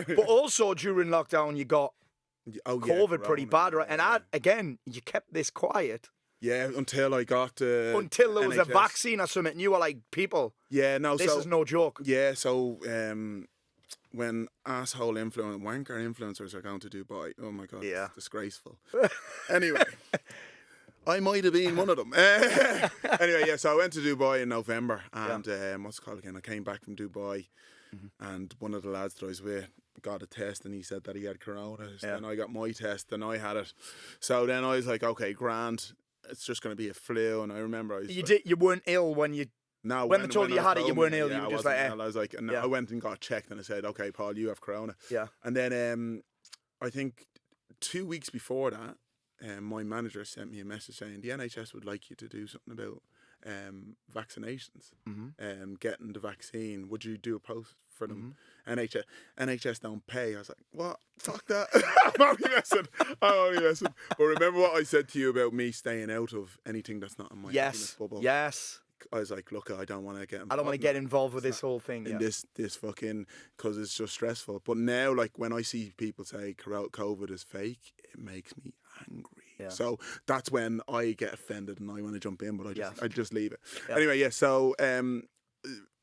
But also during lockdown, you got COVID pretty bad, right? And again, you kept this quiet. Yeah, until I got until there was NHS. a vaccine or something. And you were like, people, this is no joke. Yeah, so when asshole wanker influencers are going to Dubai, oh my God, it's disgraceful. Anyway, I might have been one of them. Anyway, yeah, so I went to Dubai in November, and what's it called again? I came back from Dubai, and one of the lads that I was with got a test, and he said that he had corona. And I got my test, and I had it. So then I was like, okay, grand. It's just going to be a flu. And I remember I was you weren't ill when you. No, when they told you had it, you weren't ill. Yeah, you were just like, I was like, and I went and got checked, and I said, okay, Paul, you have corona. Yeah. And then I think 2 weeks before that, my manager sent me a message saying the NHS would like you to do something about vaccinations, getting the vaccine. Would you do a post for them? NHS don't pay. I was like, what? Fuck that. I'm only messing. But remember what I said to you about me staying out of anything that's not in my happiness bubble? Yes. I was like, look, I don't want to get involved. I don't want to get involved with this whole thing. In this fucking, because it's just stressful. But now, like, when I see people say COVID is fake, it makes me angry. Yeah. So that's when I get offended and I want to jump in, but I just leave it. Yeah. Anyway, so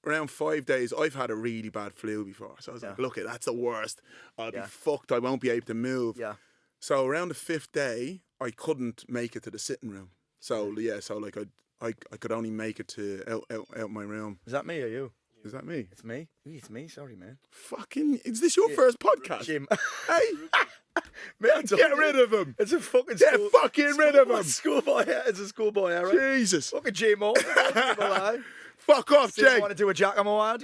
around 5 days, I've had a really bad flu before. So I was like, look, that's the worst. I'll be fucked. I won't be able to move. Yeah. So around the 5th day, I couldn't make it to the sitting room. So so like I could only make it to out my room. Is that me or you? Is that me? It's me. It's me. Sorry, man. Fucking, is this your first podcast? Jim. Hey, man, get rid of him. It's a fucking fucking rid of him. Schoolboy. It's a schoolboy error. Jesus. Fucking J-Mo. Fuck off, Jake. I want to do a Giacomo ad.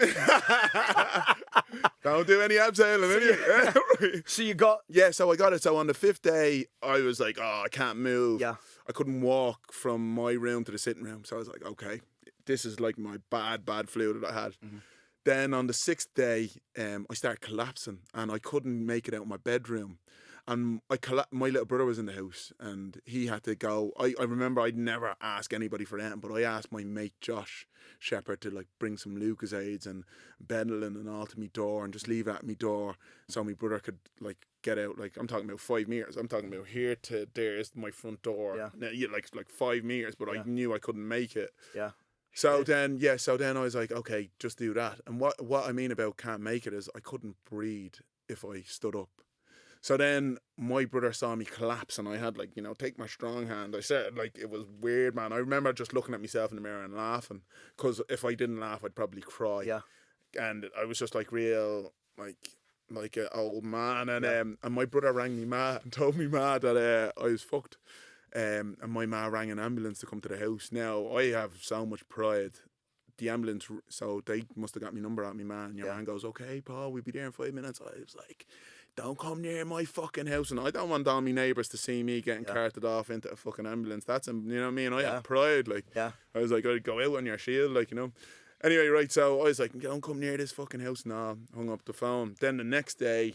Don't do any abseiling anyway. So you got... Yeah, so I got it. So on the 5th day, I was like, I can't move. Yeah. I couldn't walk from my room to the sitting room. So I was like, okay, this is like my bad flu that I had. Then on the 6th day, I started collapsing and I couldn't make it out of my bedroom. And my little brother was in the house and he had to go. I remember I'd never ask anybody for anything, but I asked my mate Josh Shepherd to like bring some Lucasades and Benylin and all to me door and just leave it at me door so my brother could like get out. Like, I'm talking about 5 meters. I'm talking about here to there is my front door. Yeah. Now, like 5 meters, but I knew I couldn't make it. Yeah. So then I was like, okay, just do that. And what I mean about can't make it is I couldn't breathe if I stood up. So then my brother saw me collapse and I had like, take my strong hand. I said, like, it was weird, man. I remember just looking at myself in the mirror and laughing because if I didn't laugh, I'd probably cry. Yeah. And I was just like real, like an old man. And my brother rang me ma and told me ma that I was fucked. And my ma rang an ambulance to come to the house. Now, I have so much pride. The ambulance, so they must have got my number out me man. Your man goes, okay, Paul, we'll be there in 5 minutes. I was like, don't come near my fucking house. And I don't want all my neighbours to see me getting carted off into a fucking ambulance. That's, you know what I mean? I have pride. Like, I was like, I'd go out on your shield, like, Anyway, right, so I was like, don't come near this fucking house. No, hung up the phone. Then the next day,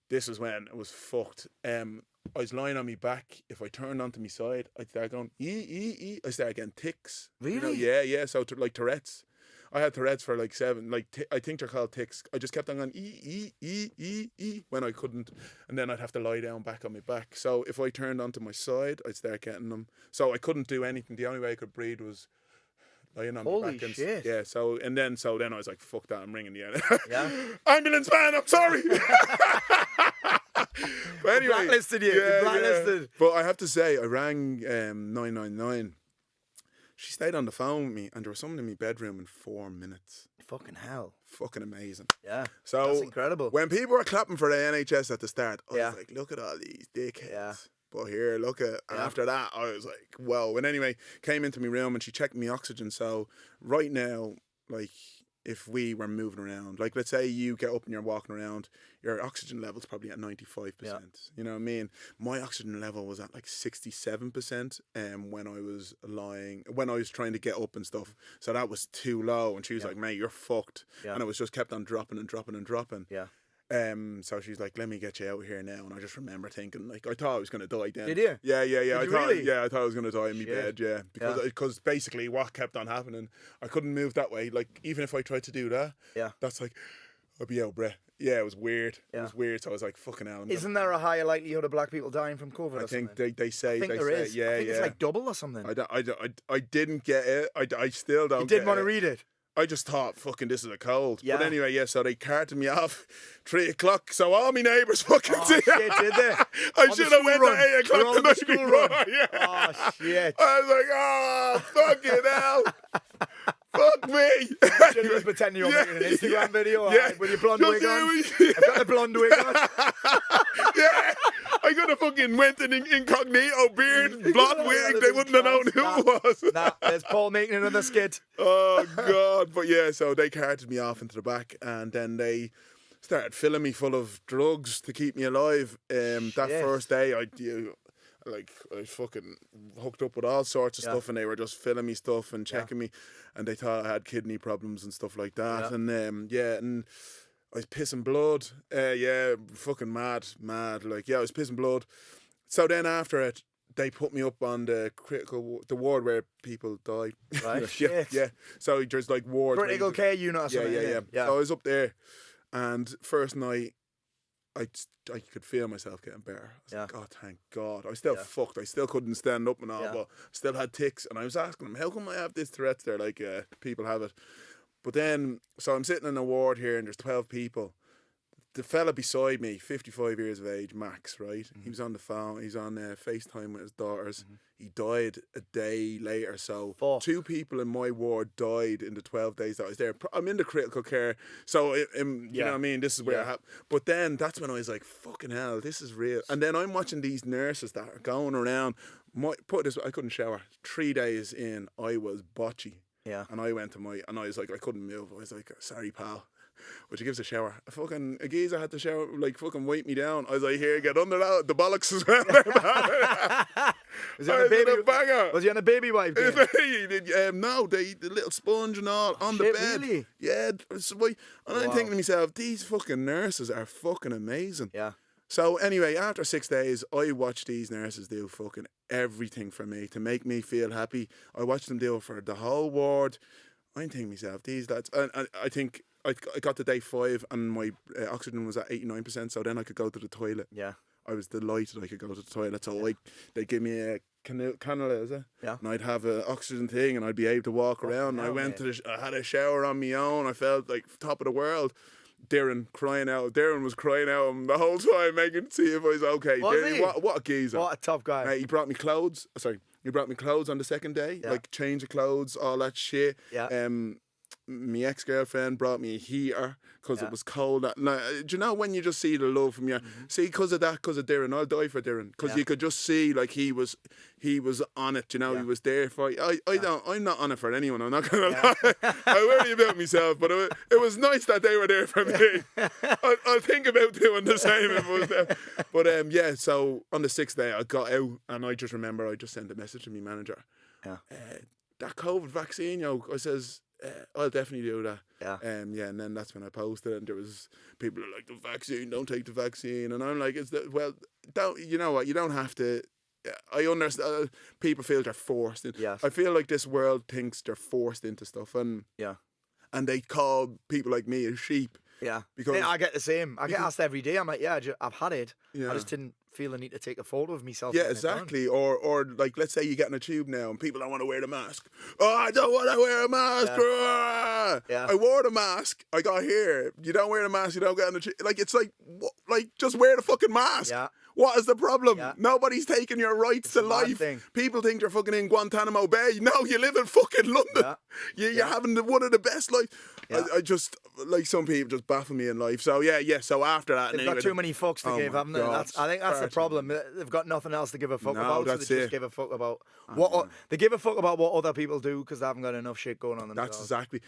this is when it was fucked. I was lying on my back. If I turned onto my side, I'd start going, I started getting tics. Really? Yeah. So, like Tourette's. I had Tourette's for like 7. I think they're called tics. I just kept on going, when I couldn't. And then I'd have to lie down back on my back. So if I turned onto my side, I'd start getting them. So I couldn't do anything. The only way I could breathe was lying on my back. Holy shit. Yeah, so then I was like, fuck that, I'm ringing the ambulance man, I'm sorry. But anyway, blacklisted you. You're blacklisted. But I have to say, I rang 999. She stayed on the phone with me, and there was someone in my bedroom in 4 minutes. Fucking hell. Fucking amazing. Yeah. So that's incredible. When people were clapping for the NHS at the start, I was like, look at all these dickheads. Yeah. But here, look at, after that, I was like, whoa. And anyway, came into my room and she checked my oxygen. So right now, like, if we were moving around, like let's say you get up and you're walking around, your oxygen level's probably at 95%. Yeah. You know what I mean? My oxygen level was at like 67% when I was trying to get up and stuff. So that was too low. And she was like, mate, you're fucked. Yeah. And it was just kept on dropping and dropping and dropping. Yeah. So she's like, let me get you out here now. And I just remember thinking, like, I thought I was going to die then. Did you? Yeah. I thought I was going to die in my bed, Because basically what kept on happening, I couldn't move that way. Like, even if I tried to do that, that's like, I'd be out of breath. Yeah, it was weird. It was weird. So I was like, fucking hell. Isn't there a higher likelihood of black people dying from COVID? I or think something? they say. I think there is. Yeah, I think it's like double or something. I didn't get it. I still don't. You didn't want to it. read it. I just thought, fucking, this is a cold. Yeah. But anyway, yeah, so they carted me off 3 o'clock. So all my neighbours fucking Oh, see shit, did they? I On should the have went school at 8 o'clock run. the night School before. run. Yeah. Oh, shit. I was like, oh, fucking hell. Fuck me. Should have just pretend you were making an Instagram video with your blonde Just wig on. you- I've got the blonde wig on. Yeah. I could have fucking went in incognito beard, blonde wig. They wouldn't have known who it was. Nah, there's Paul making another skit. Oh, God. But yeah, so they carted me off into the back and then they started filling me full of drugs to keep me alive. That first day, I fucking hooked up with all sorts of stuff and they were just filling me stuff and checking me and they thought I had kidney problems and stuff like that. And and I was pissing blood. Fucking mad. Like, I was pissing blood. So then after it, they put me up on the ward where people die. Right. Yeah. So there's like wards. Critical care unit or something. Yeah. So I was up there and first night, I could feel myself getting better. I was like, oh, thank God. I was still fucked. I still couldn't stand up and all, but still had tics. And I was asking them, how come I have this Tourette's? They're like, people have it. But then, so I'm sitting in a ward here and there's 12 people. The fella beside me, 55 years of age, Max, right? Mm-hmm. He was on the phone. He's on FaceTime with his daughters. Mm-hmm. He died a day later. So 2 people in my ward died in the 12 days that I was there. I'm in the critical care. So, you know what I mean? This is where I have. But then that's when I was like, fucking hell, this is real. And then I'm watching these nurses that are going around. I couldn't shower. 3 days in, I was botchy. Yeah. And I went to and I was like, I couldn't move. I was like, sorry, pal. Would you give us a shower? A geezer had to shower, like, fucking wipe me down. I was like, here, get under that, the bollocks as well. Was he on a baby wipe? No, the little sponge and all on the bed. Really? Yeah. And I'm thinking to myself, these fucking nurses are fucking amazing. Yeah. So anyway, after 6 days, I watched these nurses do fucking everything for me to make me feel happy. I watched them do it for the whole ward. I'm thinking to myself, these lads, and I think I got to day 5 and my oxygen was at 89%, so then I could go to the toilet. Yeah. I was delighted I could go to the toilet. So they give me a cannula, is it? Yeah. And I'd have an oxygen thing and I'd be able to walk around. And I went I had a shower on my own. I felt like top of the world. Diren was crying out the whole time, making to see if I was okay. What a geezer. What a tough guy. He brought me clothes. He brought me clothes on the second day. Like change of clothes, all that shit. Yeah. My ex-girlfriend brought me a heater because it was cold. Now, do you know when you just see the love from your... See, because of Diren, I'll die for Diren. Because you could just see, like, he was on it, you know, he was there for... I'm not on it for anyone, I'm not going to lie. I worry about myself, but it was nice that they were there for me. I'll think about doing the same if it was them. But, so on the 6th day, I got out, and I just remember I just sent a message to my manager. Yeah. That COVID vaccine, I says... I'll definitely do that. Yeah. And then that's when I posted it and there was people are like, the vaccine, don't take the vaccine. And I'm like, you know what, you don't have to. I understand people feel they're forced in. Yes. I feel like this world thinks they're forced into stuff and they call people like me a sheep. Yeah. Because I get the same. I get asked every day. I'm like, I've had it. Yeah. I just didn't feel the need to take a photo of myself. Yeah, exactly. Or like, let's say you get in a tube now and people don't want to wear the mask. Oh, I don't want to wear a mask. Yeah. I wore the mask. I got here. You don't wear the mask, you don't get in the tube. Like, it's like just wear the fucking mask. Yeah. What is the problem? Yeah. Nobody's taking your rights to life. People think you're fucking in Guantanamo Bay. No, you live in fucking London. Yeah. You're having one of the best lives. Yeah. I just, like, some people just baffle me in life. So, so after that... They've got too many fucks to give, haven't they? I think that's the problem. They've got nothing else to give a fuck about, so they just give a fuck about... They give a fuck about what other people do because they haven't got enough shit going on themselves. That's exactly...